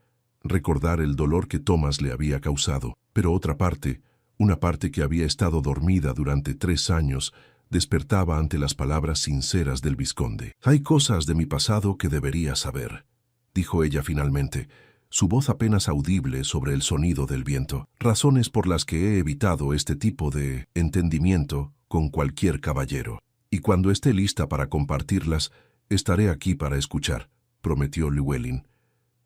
recordar el dolor que Thomas le había causado. Pero otra parte, una parte que había estado dormida durante 3 años, despertaba ante las palabras sinceras del vizconde. «Hay cosas de mi pasado que debería saber», dijo ella finalmente, su voz apenas audible sobre el sonido del viento. «Razones por las que he evitado este tipo de entendimiento con cualquier caballero. Y cuando esté lista para compartirlas, estaré aquí para escuchar», prometió Llewellyn.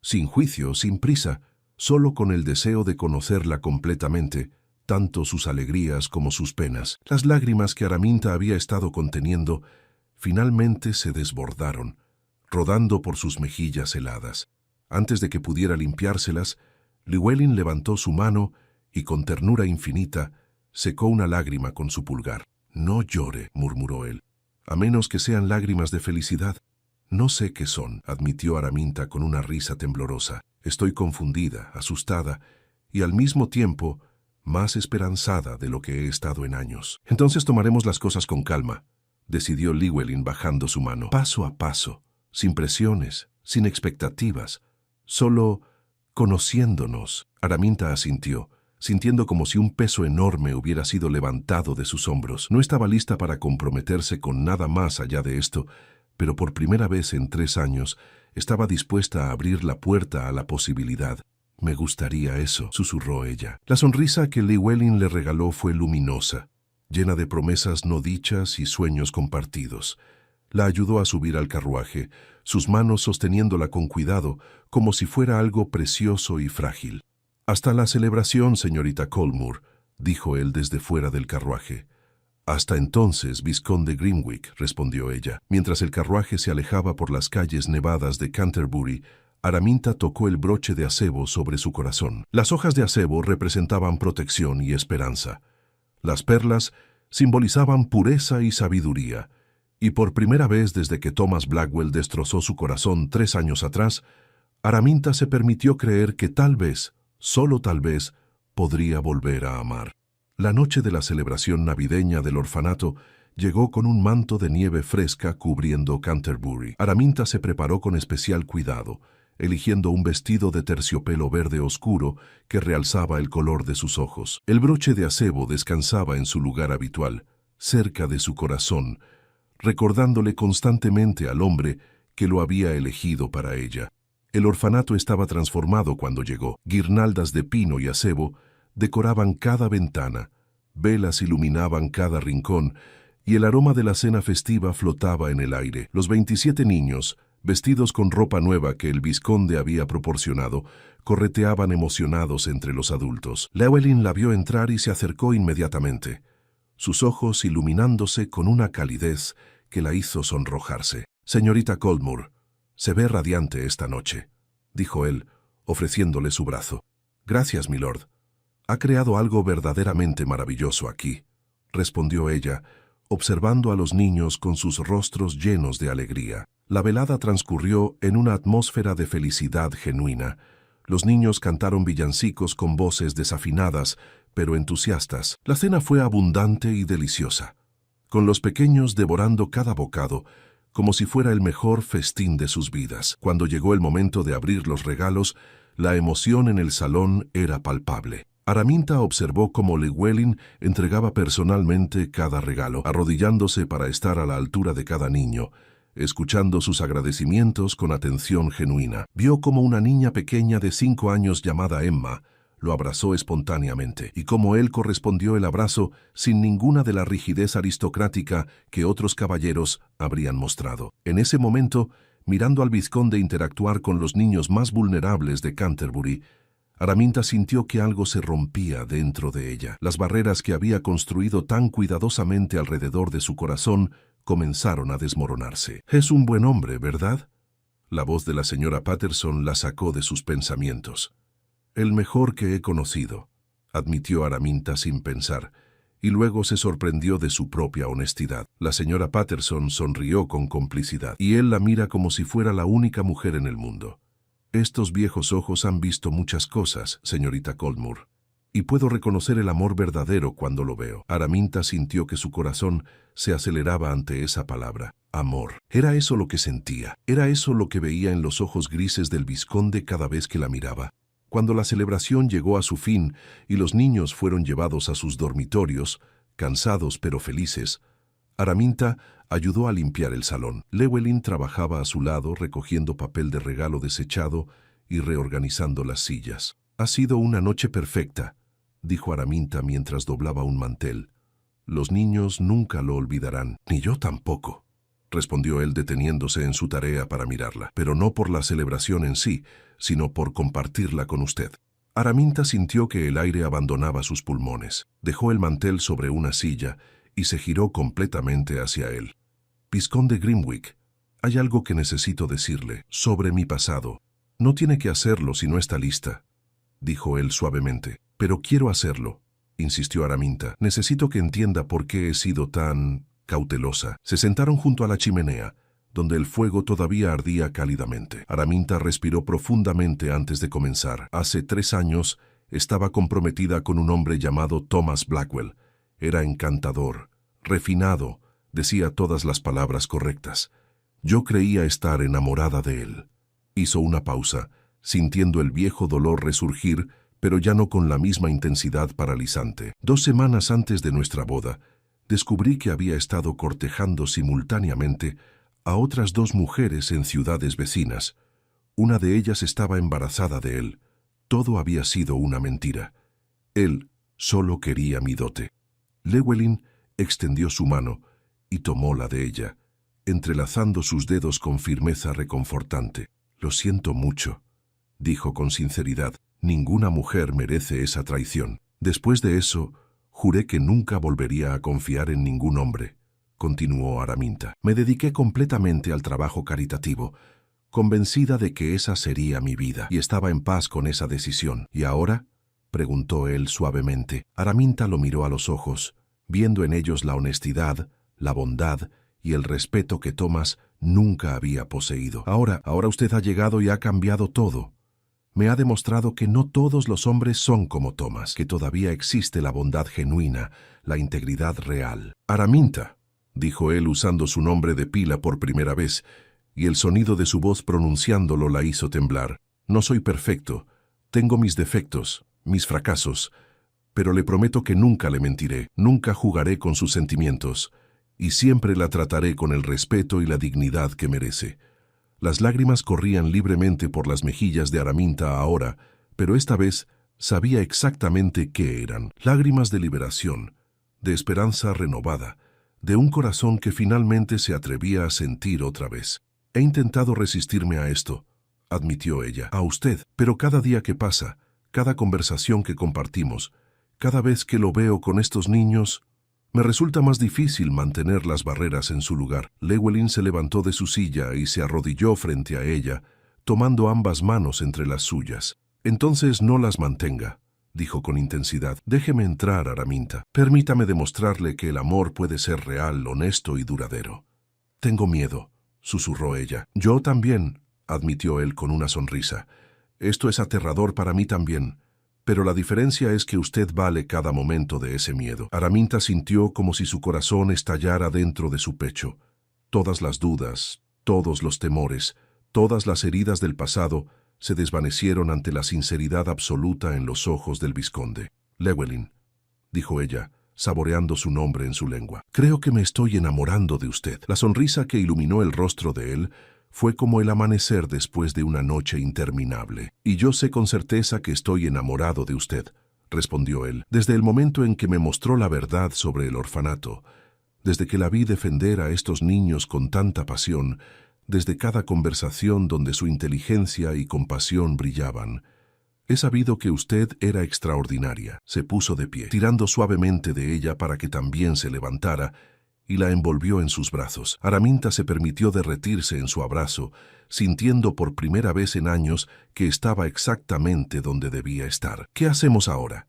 «Sin juicio, sin prisa, solo con el deseo de conocerla completamente, tanto sus alegrías como sus penas». Las lágrimas que Araminta había estado conteniendo finalmente se desbordaron, rodando por sus mejillas heladas. Antes de que pudiera limpiárselas, Llewellyn levantó su mano y con ternura infinita secó una lágrima con su pulgar. «No llore», murmuró él, «a menos que sean lágrimas de felicidad». «No sé qué son», admitió Araminta con una risa temblorosa. «Estoy confundida, asustada y al mismo tiempo más esperanzada de lo que he estado en años». «Entonces tomaremos las cosas con calma», decidió Llewellyn bajando su mano. «Paso a paso, sin presiones, sin expectativas, solo conociéndonos». Araminta asintió, sintiendo como si un peso enorme hubiera sido levantado de sus hombros. No estaba lista para comprometerse con nada más allá de esto, pero por primera vez en 3 años estaba dispuesta a abrir la puerta a la posibilidad. «Me gustaría eso», susurró ella. La sonrisa que Llewellyn le regaló fue luminosa, llena de promesas no dichas y sueños compartidos. La ayudó a subir al carruaje, sus manos sosteniéndola con cuidado, como si fuera algo precioso y frágil. «Hasta la celebración, señorita Colmore», dijo él desde fuera del carruaje. «Hasta entonces, vizconde Grimwig», respondió ella. Mientras el carruaje se alejaba por las calles nevadas de Canterbury, Araminta tocó el broche de acebo sobre su corazón. Las hojas de acebo representaban protección y esperanza. Las perlas simbolizaban pureza y sabiduría, Y por primera vez desde que Thomas Blackwell destrozó su corazón 3 años atrás, Araminta se permitió creer que tal vez, solo tal vez, podría volver a amar. La noche de la celebración navideña del orfanato llegó con un manto de nieve fresca cubriendo Canterbury. Araminta se preparó con especial cuidado, eligiendo un vestido de terciopelo verde oscuro que realzaba el color de sus ojos. El broche de acebo descansaba en su lugar habitual, cerca de su corazón, recordándole constantemente al hombre que lo había elegido para ella. El orfanato estaba transformado cuando llegó. Guirnaldas de pino y acebo decoraban cada ventana, velas iluminaban cada rincón, y el aroma de la cena festiva flotaba en el aire. Los 27 niños, vestidos con ropa nueva que el vizconde había proporcionado, correteaban emocionados entre los adultos. Llewellyn la vio entrar y se acercó inmediatamente, sus ojos iluminándose con una calidez que la hizo sonrojarse. «Señorita Coldmoor, se ve radiante esta noche», dijo él, ofreciéndole su brazo. «Gracias, milord. Ha creado algo verdaderamente maravilloso aquí», respondió ella, observando a los niños con sus rostros llenos de alegría. La velada transcurrió en una atmósfera de felicidad genuina. Los niños cantaron villancicos con voces desafinadas, pero entusiastas. La cena fue abundante y deliciosa, con los pequeños devorando cada bocado, como si fuera el mejor festín de sus vidas. Cuando llegó el momento de abrir los regalos, la emoción en el salón era palpable. Araminta observó cómo Llewellyn entregaba personalmente cada regalo, arrodillándose para estar a la altura de cada niño, escuchando sus agradecimientos con atención genuina. Vio cómo una niña pequeña de 5 años llamada Emma lo abrazó espontáneamente, y cómo él correspondió el abrazo sin ninguna de la rigidez aristocrática que otros caballeros habrían mostrado. En ese momento, mirando al vizconde interactuar con los niños más vulnerables de Canterbury, Araminta sintió que algo se rompía dentro de ella. Las barreras que había construido tan cuidadosamente alrededor de su corazón comenzaron a desmoronarse. «Es un buen hombre, ¿verdad?», la voz de la señora Patterson la sacó de sus pensamientos. «El mejor que he conocido», admitió Araminta sin pensar, y luego se sorprendió de su propia honestidad. La señora Patterson sonrió con complicidad, y él la mira como si fuera la única mujer en el mundo. «Estos viejos ojos han visto muchas cosas, señorita Coldmoor, y puedo reconocer el amor verdadero cuando lo veo». Araminta sintió que su corazón se aceleraba ante esa palabra, amor. Era eso lo que sentía, era eso lo que veía en los ojos grises del vizconde cada vez que la miraba. Cuando la celebración llegó a su fin y los niños fueron llevados a sus dormitorios, cansados pero felices, Araminta ayudó a limpiar el salón. Llewellyn trabajaba a su lado recogiendo papel de regalo desechado y reorganizando las sillas. «Ha sido una noche perfecta», dijo Araminta mientras doblaba un mantel. «Los niños nunca lo olvidarán». «Ni yo tampoco», respondió él deteniéndose en su tarea para mirarla, «pero no por la celebración en sí, sino por compartirla con usted». Araminta sintió que el aire abandonaba sus pulmones. Dejó el mantel sobre una silla y se giró completamente hacia él. «Vizconde Grimwig, hay algo que necesito decirle sobre mi pasado. No tiene que hacerlo si no está lista», dijo él suavemente. «Pero quiero hacerlo», insistió Araminta. «Necesito que entienda por qué he sido tan cautelosa». Se sentaron junto a la chimenea, donde el fuego todavía ardía cálidamente. Araminta respiró profundamente antes de comenzar. Hace 3 años estaba comprometida con un hombre llamado Thomas Blackwell. Era encantador, refinado, decía todas las palabras correctas. Yo creía estar enamorada de él. Hizo una pausa, sintiendo el viejo dolor resurgir, pero ya no con la misma intensidad paralizante. 2 semanas antes de nuestra boda, descubrí que había estado cortejando simultáneamente a otras 2 mujeres en ciudades vecinas. Una de ellas estaba embarazada de él. Todo había sido una mentira. Él solo quería mi dote. Llewellyn extendió su mano y tomó la de ella, entrelazando sus dedos con firmeza reconfortante. «Lo siento mucho», dijo con sinceridad. «Ninguna mujer merece esa traición. Después de eso, juré que nunca volvería a confiar en ningún hombre», continuó Araminta. «Me dediqué completamente al trabajo caritativo, convencida de que esa sería mi vida, y estaba en paz con esa decisión. ¿Y ahora?», preguntó él suavemente. Araminta lo miró a los ojos, viendo en ellos la honestidad, la bondad y el respeto que Thomas nunca había poseído. Ahora usted ha llegado y ha cambiado todo. Me ha demostrado que no todos los hombres son como Thomas, que todavía existe la bondad genuina, la integridad real. Araminta, dijo él usando su nombre de pila por primera vez, y el sonido de su voz pronunciándolo la hizo temblar. No soy perfecto, tengo mis defectos, mis fracasos, pero le prometo que nunca le mentiré, nunca jugaré con sus sentimientos, y siempre la trataré con el respeto y la dignidad que merece. Las lágrimas corrían libremente por las mejillas de Araminta ahora, pero esta vez sabía exactamente qué eran. Lágrimas de liberación, de esperanza renovada, de un corazón que finalmente se atrevía a sentir otra vez. He intentado resistirme a esto, admitió ella, a usted, pero cada día que pasa, cada conversación que compartimos, cada vez que lo veo con estos niños, me resulta más difícil mantener las barreras en su lugar. Llewellyn se levantó de su silla y se arrodilló frente a ella, tomando ambas manos entre las suyas. Entonces no las mantenga, dijo con intensidad. Déjeme entrar, Araminta. Permítame demostrarle que el amor puede ser real, honesto y duradero. Tengo miedo, susurró ella. Yo también, admitió él con una sonrisa. Esto es aterrador para mí también. Pero la diferencia es que usted vale cada momento de ese miedo. Araminta sintió como si su corazón estallara dentro de su pecho. Todas las dudas, todos los temores, todas las heridas del pasado se desvanecieron ante la sinceridad absoluta en los ojos del vizconde. Llewellyn, dijo ella, saboreando su nombre en su lengua. Creo que me estoy enamorando de usted. La sonrisa que iluminó el rostro de él fue como el amanecer después de una noche interminable. Y yo sé con certeza que estoy enamorado de usted, respondió él, desde el momento en que me mostró la verdad sobre el orfanato, desde que la vi defender a estos niños con tanta pasión, desde cada conversación donde su inteligencia y compasión brillaban. He sabido que usted era extraordinaria. Se puso de pie, tirando suavemente de ella para que también se levantara, y la envolvió en sus brazos. Araminta se permitió derretirse en su abrazo, sintiendo por primera vez en años que estaba exactamente donde debía estar. «¿Qué hacemos ahora?»,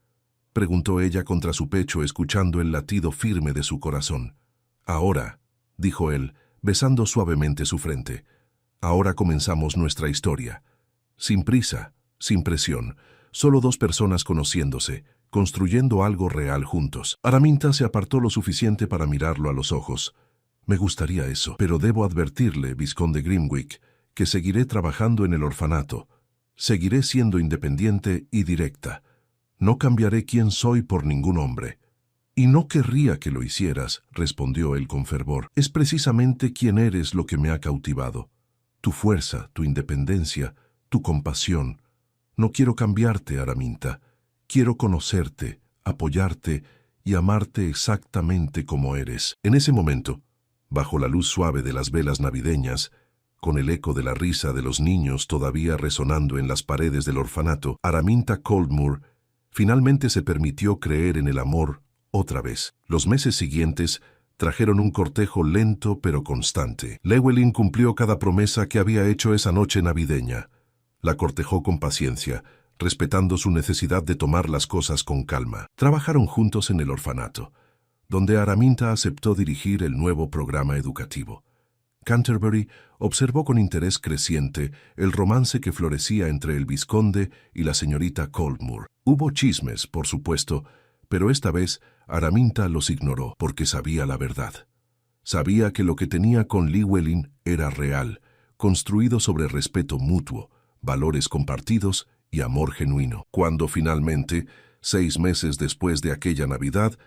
preguntó ella contra su pecho, escuchando el latido firme de su corazón. «Ahora», dijo él, besando suavemente su frente, «ahora comenzamos nuestra historia. Sin prisa, sin presión, solo dos personas conociéndose, construyendo algo real juntos». Araminta se apartó lo suficiente para mirarlo a los ojos. «Me gustaría eso, pero debo advertirle, vizconde Grimwig, que seguiré trabajando en el orfanato. Seguiré siendo independiente y directa. No cambiaré quién soy por ningún hombre». «Y no querría que lo hicieras», respondió él con fervor. «Es precisamente quién eres lo que me ha cautivado. Tu fuerza, tu independencia, tu compasión. No quiero cambiarte, Araminta. Quiero conocerte, apoyarte y amarte exactamente como eres». En ese momento, bajo la luz suave de las velas navideñas, con el eco de la risa de los niños todavía resonando en las paredes del orfanato, Araminta Coldmoor finalmente se permitió creer en el amor otra vez. Los meses siguientes trajeron un cortejo lento pero constante. Llewellyn cumplió cada promesa que había hecho esa noche navideña. La cortejó con paciencia, respetando su necesidad de tomar las cosas con calma. Trabajaron juntos en el orfanato, donde Araminta aceptó dirigir el nuevo programa educativo. Canterbury observó con interés creciente el romance que florecía entre el vizconde y la señorita Coldmoor. Hubo chismes, por supuesto, pero esta vez Araminta los ignoró porque sabía la verdad. Sabía que lo que tenía con Llewellyn era real, construido sobre respeto mutuo, valores compartidos y amor genuino. Cuando finalmente, 6 meses después de aquella Navidad,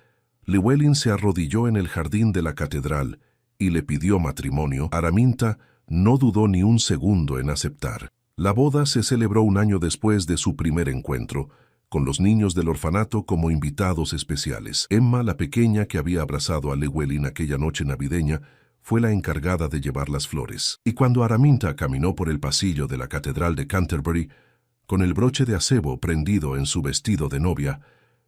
Llewellyn se arrodilló en el jardín de la catedral y le pidió matrimonio, Araminta no dudó ni un segundo en aceptar. La boda se celebró un año después de su primer encuentro, con los niños del orfanato como invitados especiales. Emma, la pequeña que había abrazado a Llewellyn aquella noche navideña, fue la encargada de llevar las flores. Y cuando Araminta caminó por el pasillo de la catedral de Canterbury, con el broche de acebo prendido en su vestido de novia,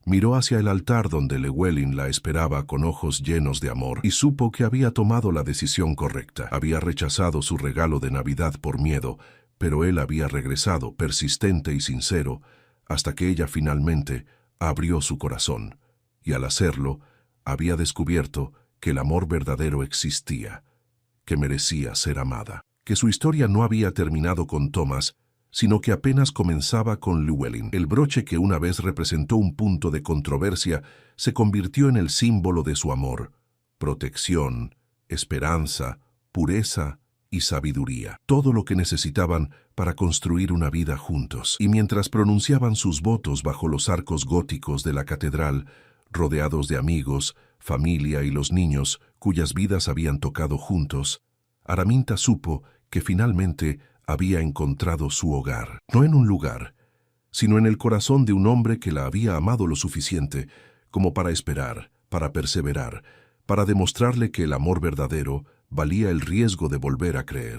miró hacia el altar donde Llewellyn la esperaba con ojos llenos de amor y supo que había tomado la decisión correcta. Había rechazado su regalo de Navidad por miedo, pero él había regresado, persistente y sincero, hasta que ella finalmente abrió su corazón, y al hacerlo, había descubierto que el amor verdadero existía. que merecía ser amada, que su historia no había terminado con Thomas, sino que apenas comenzaba con Llewellyn. El broche que una vez representó un punto de controversia se convirtió en el símbolo de su amor, protección, esperanza, pureza y sabiduría. Todo lo que necesitaban para construir una vida juntos. Y mientras pronunciaban sus votos bajo los arcos góticos de la catedral, rodeados de amigos, familia y los niños cuyas vidas habían tocado juntos, Araminta supo que finalmente había encontrado su hogar, no en un lugar, sino en el corazón de un hombre que la había amado lo suficiente como para esperar, para perseverar, para demostrarle que el amor verdadero valía el riesgo de volver a creer.